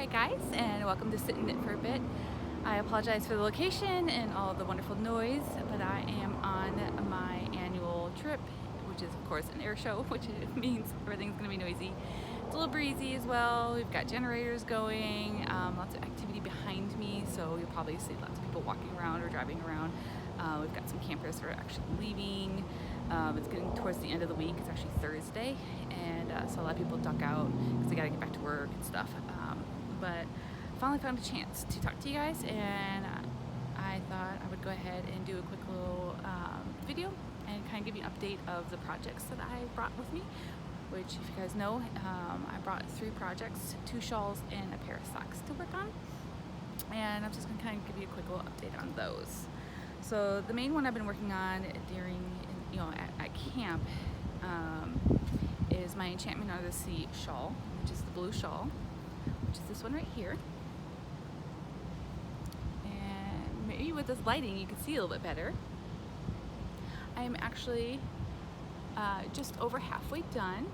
Alright guys, and welcome to Sit and Knit for a Bit. I apologize for the location and all the wonderful noise, but I am on my annual trip, which is of course an air show, which means everything's going to be noisy. It's a little breezy as well. We've got generators going, lots of activity behind me, so you'll probably see lots of people walking around or driving around. We've got some campers that are actually leaving. It's getting towards the end of the week. It's actually Thursday, and so a lot of people duck out because they got to get back to work and stuff. But finally found a chance to talk to you guys, and I thought I would go ahead and do a quick little video and kind of give you an update of the projects that I brought with me, which, if you guys know, I brought 3 projects, 2 shawls and a pair of socks to work on, and I'm just going to kind of give you a quick little update on those. So the main one I've been working on during, at camp is my Enchantment Under the Sea shawl, which is the blue shawl, which is this one right here. And maybe with this lighting you can see a little bit better. I am actually just over halfway done.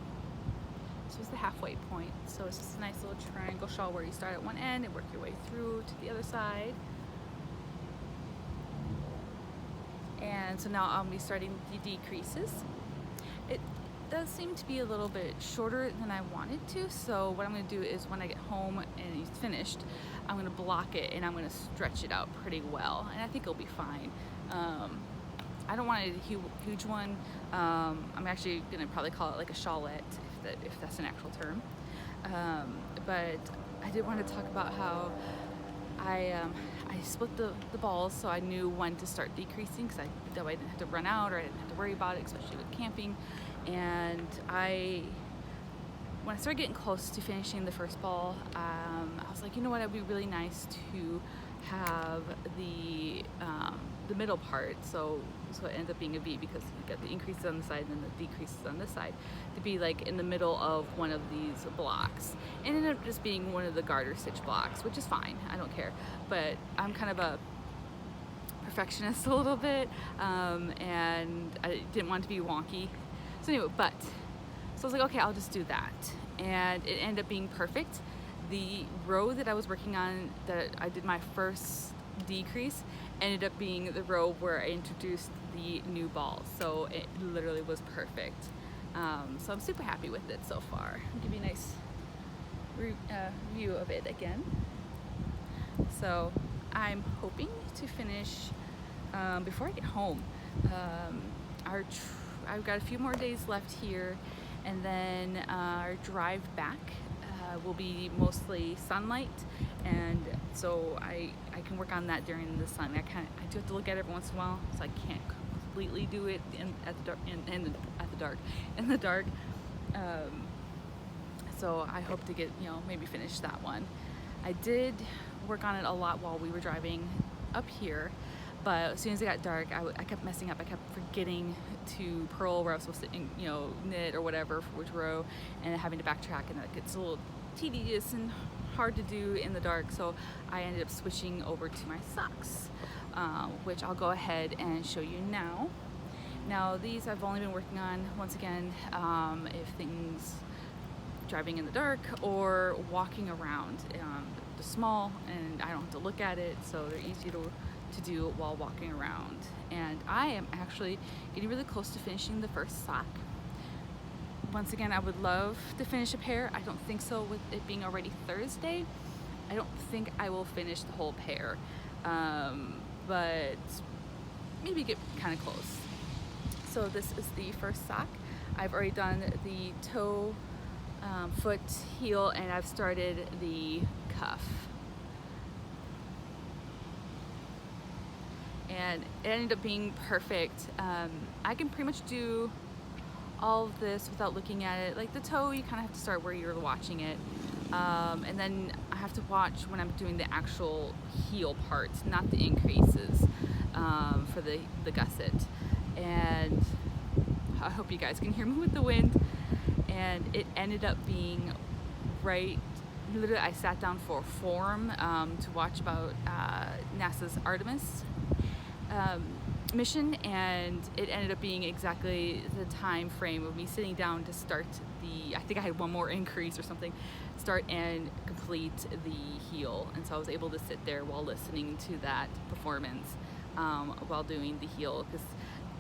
This was the halfway point. So it's just a nice little triangle shawl where you start at one end and work your way through to the other side. And so now I'll be starting the decreases. It does seem to be a little bit shorter than I wanted to, so what I'm going to do is when I get home and it's finished, I'm going to block it and I'm going to stretch it out pretty well, and I think it'll be fine. I don't want a huge one. I'm actually going to probably call it like a shawlette, if that's an actual term. But I did want to talk about how I split the balls so I knew when to start decreasing, because that way I didn't have to run out or I didn't have to worry about it, especially with camping. And when I started getting close to finishing the first ball, I was like, you know what, it'd be really nice to have the middle part, so it ends up being a V, because you got the increases on the side and then the decreases on this side, to be like in the middle of one of these blocks. And it ended up just being one of the garter stitch blocks, which is fine, I don't care. But I'm kind of a perfectionist a little bit, and I didn't want it to be wonky. So anyway, so I was like, okay, I'll just do that. And it ended up being perfect. The row that I was working on, that I did my first decrease, ended up being the row where I introduced the new ball. So it literally was perfect. So I'm super happy with it so far. I'll give you a nice view of it again. So I'm hoping to finish before I get home. I've got a few more days left here, and then our drive back will be mostly sunlight, and so I can work on that during the sun. I do have to look at it every once in a while, so I can't completely do it in the dark. So I hope to get, maybe finish that one. I did work on it a lot while we were driving up here, but as soon as it got dark, I kept messing up. I kept forgetting to purl where I was supposed to, knit or whatever for which row, and having to backtrack, and that gets a little tedious and hard to do in the dark. So I ended up switching over to my socks, which I'll go ahead and show you now. Now these I've only been working on, once again, if things driving in the dark or walking around. They're small and I don't have to look at it, so they're easy to do while walking around. And I am actually getting really close to finishing the first sock. Once again, I would love to finish a pair. I don't think so, with it being already Thursday. I don't think I will finish the whole pair, but maybe get kind of close. So this is the first sock. I've already done the toe, foot, heel, and I've started the cuff. And it ended up being perfect. I can pretty much do all of this without looking at it. Like the toe, you kind of have to start where you're watching it. And then I have to watch when I'm doing the actual heel part, not the increases, for the gusset. And I hope you guys can hear me with the wind. And it ended up being right, literally I sat down for a forum to watch about NASA's Artemis mission, and it ended up being exactly the time frame of me sitting down to start I think I had one more increase or something, start and complete the heel. And so I was able to sit there while listening to that performance while doing the heel, because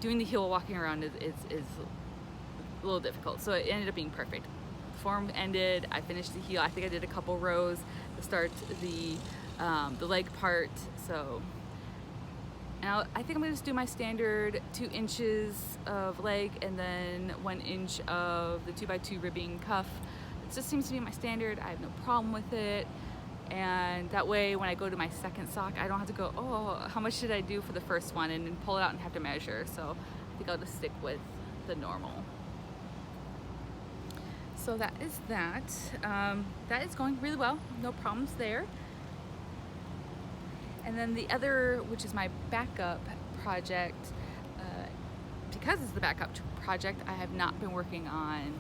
doing the heel walking around is a little difficult. So it ended up being perfect. Form ended, I finished the heel. I think I did a couple rows to start the leg part. So now I think I'm gonna just do my standard 2 inches of leg and then 1 inch of the 2x2 ribbing cuff. It just seems to be my standard. I have no problem with it. And that way when I go to my second sock, I don't have to go, oh, how much did I do for the first one, and then pull it out and have to measure. So I think I'll just stick with the normal. So that is that. That is going really well, no problems there. And then the other, which is my backup project, because it's the backup project, I have not been working on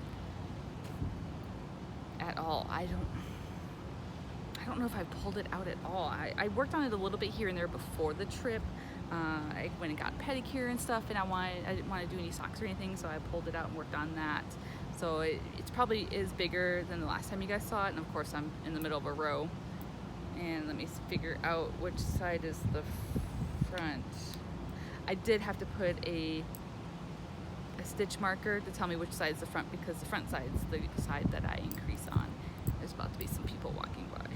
at all. I don't know if I pulled it out at all. I worked on it a little bit here and there before the trip. I went and got a pedicure and stuff, and I didn't want to do any socks or anything, so I pulled it out and worked on that. So it's probably is bigger than the last time you guys saw it, and of course I'm in the middle of a row. And let me figure out which side is the front. I did have to put a stitch marker to tell me which side is the front, because the front side is the side that I increase on. There's about to be some people walking by.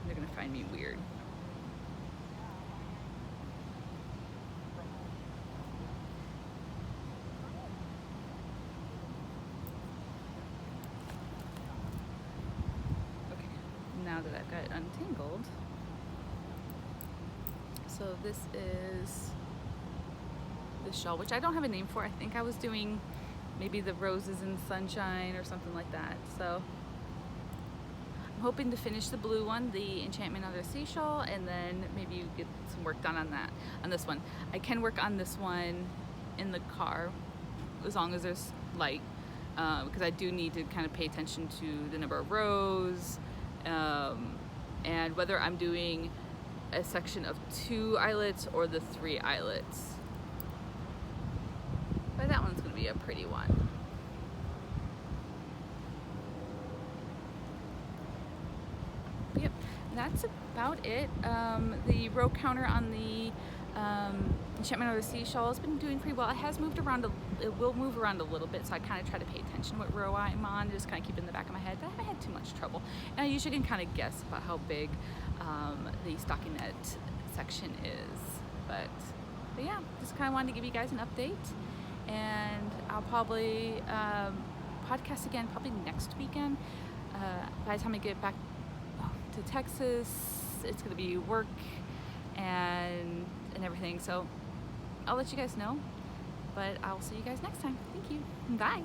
They're gonna find me weird. Now that I've got it untangled. So this is the shawl, which I don't have a name for. I think I was doing maybe the roses and sunshine or something like that. So I'm hoping to finish the blue one, the Enchantment Under the Sea shawl, and then maybe get some work done on this one. I can work on this one in the car as long as there's light, because I do need to kind of pay attention to the number of rows, and whether I'm doing a section of 2 eyelets or the 3 eyelets. But that one's gonna be a pretty one. Yep, that's about it. The row counter on the Enchantment Under the Sea shawl has been doing pretty well. It has moved around, it will move around a little bit, so I kind of try to pay attention what row I'm on, just kind of keep it in the back of my head, but I haven't had too much trouble. And I usually can kind of guess about how big the stockinette section is. But yeah, just kind of wanted to give you guys an update, and I'll probably podcast again probably next weekend. By the time I get back to Texas, it's gonna be work and everything, so I'll let you guys know, but I'll see you guys next time. Thank you. Bye.